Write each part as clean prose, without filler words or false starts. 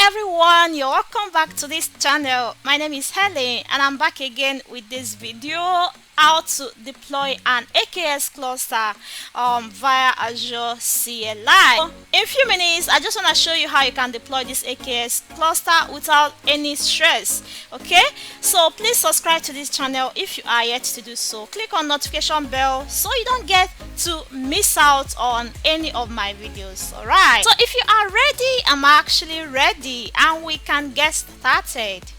everyone, you're welcome back to this channel. My name is Helen and I'm back again with this video how to deploy an AKS cluster via Azure CLI. In a few minutes I just want to show you how you can deploy this AKS cluster without any stress. Okay, so please subscribe to this channel if you are yet to do so. Click on notification bell so you don't get to miss out on any of my videos. All right, so if you are ready, I'm actually ready and we can get started.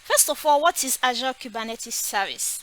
First of all, what is Azure Kubernetes Service?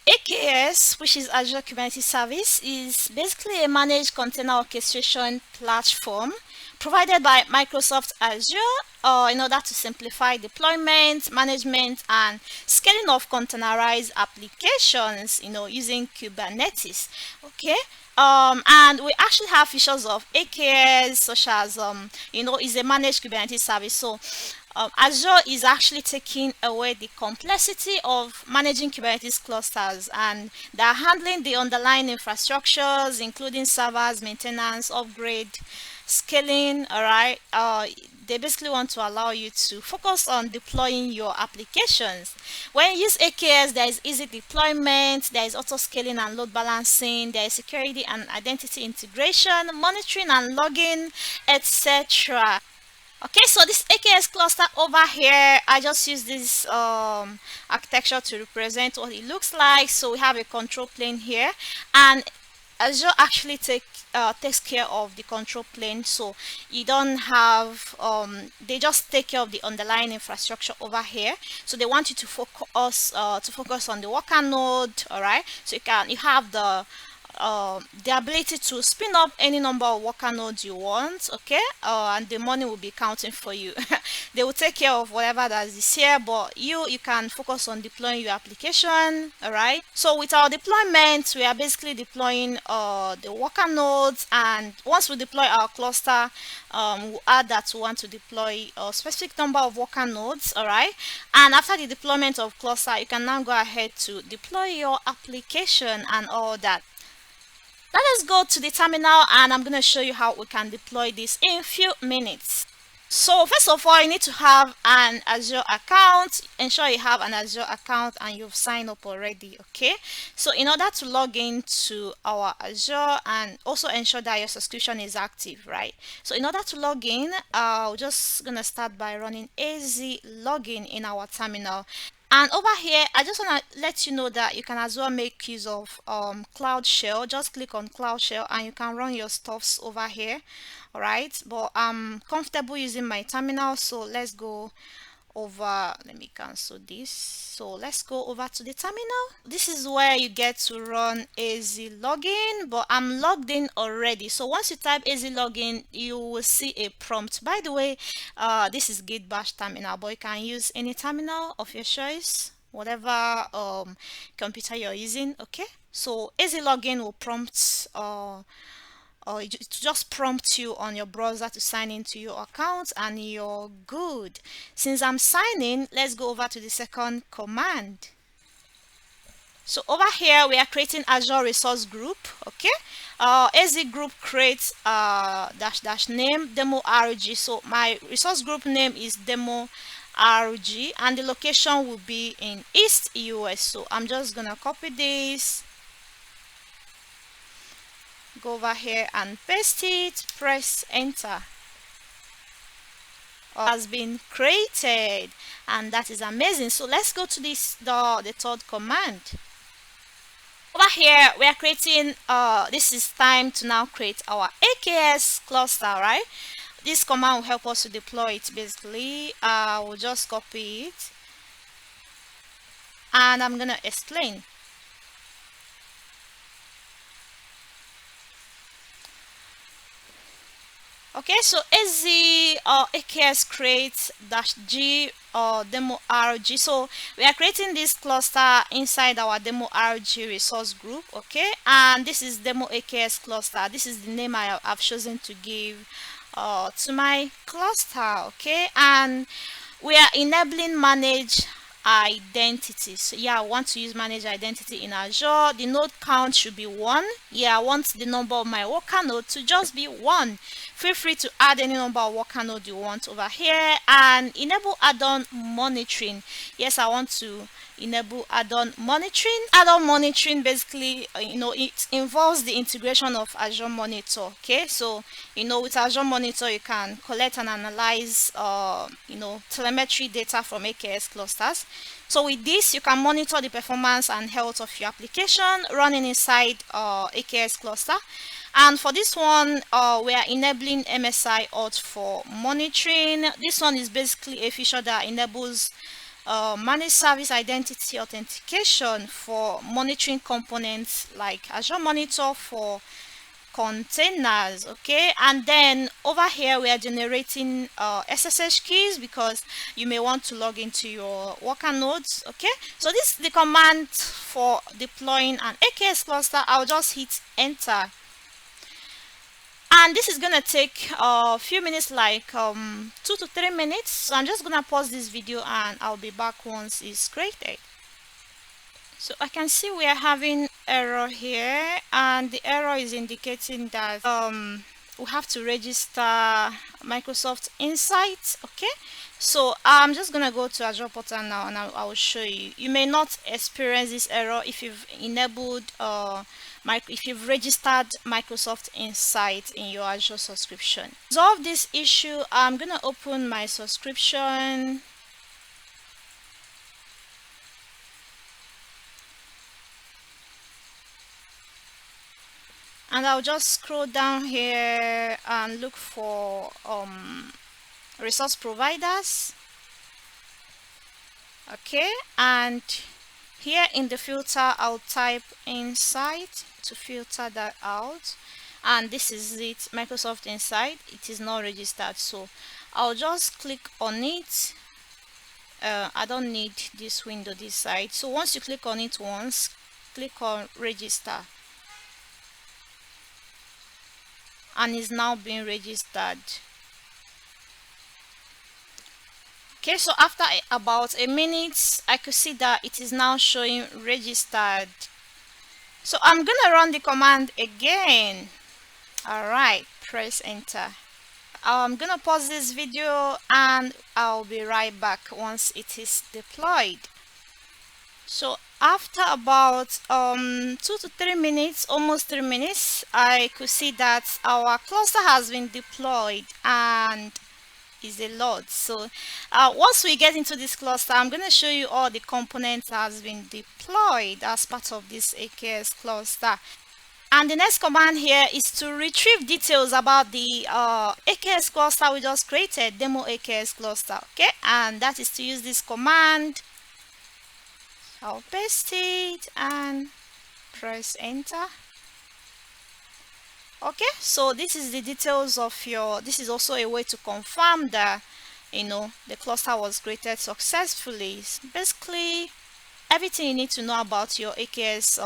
AKS, which is Azure Kubernetes Service, is basically a managed container orchestration platform provided by Microsoft Azure in order to simplify deployment, management, and scaling of containerized applications, using Kubernetes. Okay. And we actually have features of AKS such as is a managed Kubernetes service. So Azure is actually taking away the complexity of managing Kubernetes clusters, and they're handling the underlying infrastructures, including servers, maintenance, upgrade, scaling. All right, they basically want to allow you to focus on deploying your applications. When you use AKS, there is easy deployment, there is auto scaling and load balancing, there is security and identity integration, monitoring and logging, etc. Okay, so this AKS cluster over here, I just use this architecture to represent what it looks like. So we have a control plane here, and Azure actually takes care of the control plane, so you don't have they just take care of the underlying infrastructure over here. So they want you to focus on the worker node. All right, so you have the ability to spin up any number of worker nodes you want. Okay, and the money will be counting for you. They will take care of whatever that is here, but you can focus on deploying your application. All right, so with our deployment, we are basically deploying the worker nodes, and once we deploy our cluster, we'll add that we want to deploy a specific number of worker nodes. All right, and after the deployment of cluster, you can now go ahead to deploy your application and all that. Let us go to the terminal and I'm going to show you how we can deploy this in a few minutes. So first of all, you need to have an Azure account. Ensure you have an Azure account and you've signed up already. Okay, so in order to log into our Azure, and also ensure that your subscription is active, right? So in order to log in, we're just going to start by running AZ login in our terminal. And over here, I just want to let you know that you can as well make use of Cloud Shell. Just click on Cloud Shell and you can run your stuffs over here. All right, but I'm comfortable using my terminal, so let's go over. Let me cancel this. So let's go over to the terminal. This is where you get to run AZ login, but I'm logged in already. So once you type AZ login, you will see a prompt. By the way, this is Git Bash terminal, but you can use any terminal of your choice, whatever computer you're using. Okay, so AZ login will prompt it just prompt you on your browser to sign into your account and you're good. Since I'm signing, let's go over to the second command. So over here we are creating Azure resource group. Okay, AZ group creates -- name demo RG. So my resource group name is demo RG and the location will be in East US. So I'm just gonna copy this, go over here and paste it, press enter. Has been created, and that is amazing. So let's go to the third command. Over here we are creating this is time to now create our AKS cluster, right? This command will help us to deploy it. Basically we'll just copy it and I'm gonna explain. Okay, so AZ AKS create -g demo RG. So we are creating this cluster inside our demo RG resource group. Okay, and this is demo AKS cluster. This is the name I have chosen to give to my cluster. Okay, and we are enabling manage identity. So yeah, I want to use manage identity in Azure. The node count should be 1. Yeah, I want the number of my worker node to just be 1. feel free to add any number of worker node you want over here, and enable add-on monitoring. Yes, I want to enable add-on monitoring. Add-on monitoring basically, it involves the integration of Azure Monitor. Okay, so with Azure Monitor you can collect and analyze telemetry data from AKS clusters. So with this, you can monitor the performance and health of your application running inside AKS cluster. And for this one, we are enabling MSI auth for monitoring. This one is basically a feature that enables managed service identity authentication for monitoring components like Azure Monitor for containers. Okay, and then over here we are generating SSH keys because you may want to log into your worker nodes. Okay, so this is the command for deploying an AKS cluster. I'll just hit enter, and this is gonna take a few minutes, like 2 to 3 minutes. So I'm just gonna pause this video and I'll be back once it's created. So I can see we are having error here, and the error is indicating that we have to register Microsoft Insight. Okay, so I'm just gonna go to Azure portal now and I will show you. You may not experience this error if you've enabled if you've registered Microsoft Insight in your Azure subscription. To resolve this issue, I'm gonna open my subscription. And I'll just scroll down here and look for resource providers. Okay, and here in the filter I'll type Insight to filter that out, and this is it, Microsoft Insight. It is not registered, so I'll just click on it. I don't need this window this side. So once you click on it once, click on register, and is now being registered. Okay, so after about a minute, I could see that it is now showing registered. So I'm gonna run the command again. All right, press enter. I'm gonna pause this video and I'll be right back once it is deployed. So after about 2 to 3 minutes, almost 3 minutes, I could see that our cluster has been deployed and is a lot. So once we get into this cluster, I'm going to show you all the components that has been deployed as part of this AKS cluster. And the next command here is to retrieve details about the AKS cluster we just created, demo AKS cluster. Okay, and that is to use this command. I'll paste it and press enter. Okay, so this is the details of your, this is also a way to confirm that the cluster was created successfully. Basically everything you need to know about your AKS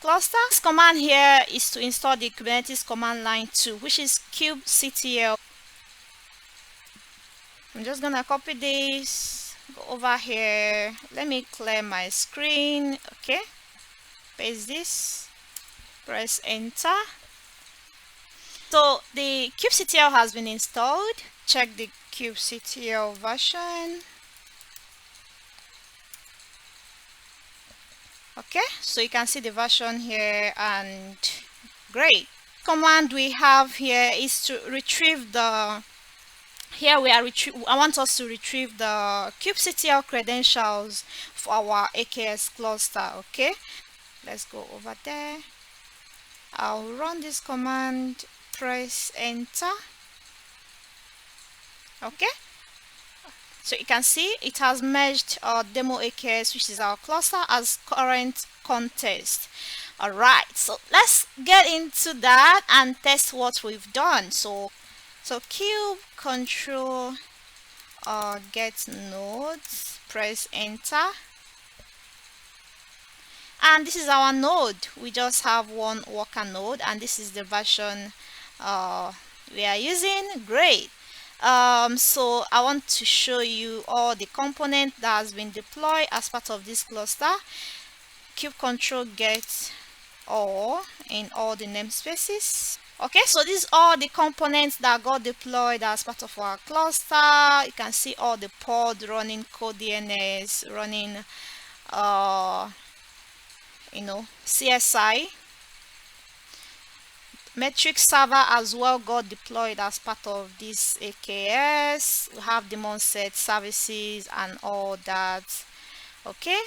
cluster. This command here is to install the Kubernetes command line 2, which is kubectl. I'm just gonna copy this, go over here, let me clear my screen. Okay, paste this, press enter. So the kubectl has been installed. Check the kubectl version. Okay, so you can see the version here, and great. Command we have here is to retrieve the, here we are I want us to retrieve the kubectl credentials for our AKS cluster. Okay, let's go over there. I'll run this command, press enter. Okay, so you can see it has merged our demo AKS, which is our cluster, as current context. All right, so let's get into that and test what we've done. So kube control get nodes, press enter, and this is our node. We just have one worker node, and this is the version we are using. Great. So I want to show you all the component that has been deployed as part of this cluster. Kube control get all in all the namespaces. Okay, so these are the components that got deployed as part of our cluster. You can see all the pod running code DNS, running CSI. Metric server as well got deployed as part of this AKS. We have daemon set services and all that. Okay,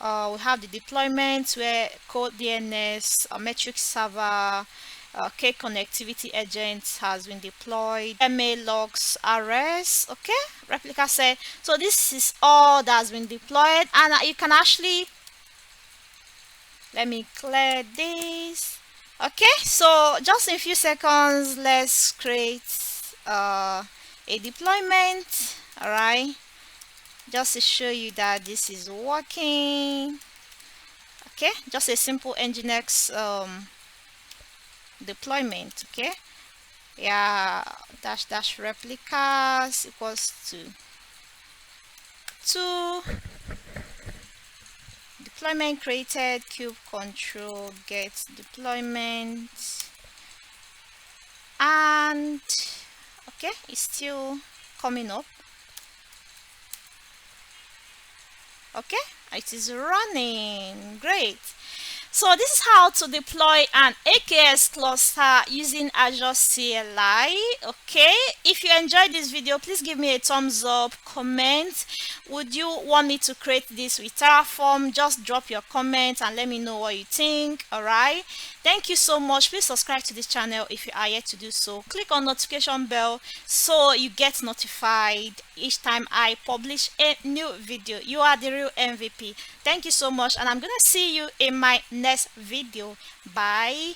we have the deployment where code DNS, a metric server, K connectivity agent has been deployed, MA logs RS. Okay, replica set. So this is all that's been deployed, and you can actually, let me clear this. Okay, so just in a few seconds, let's create a deployment. All right, just to show you that this is working. Okay, just a simple nginx deployment. Okay, yeah, dash replicas equals to 2 deployment created, kube control get deployment, and okay, it's still coming up. Okay, it is running. Great. So this is how to deploy an AKS cluster using Azure CLI. Okay, if you enjoyed this video, please give me a thumbs up, comment. Would you want me to create this with Terraform? Just drop your comment and let me know what you think. All right, thank you so much. Please subscribe to this channel if you are yet to do so. Click on notification bell so you get notified each time I publish a new video. You are the real MVP. Thank you so much, and I'm gonna see you in my next video. Bye.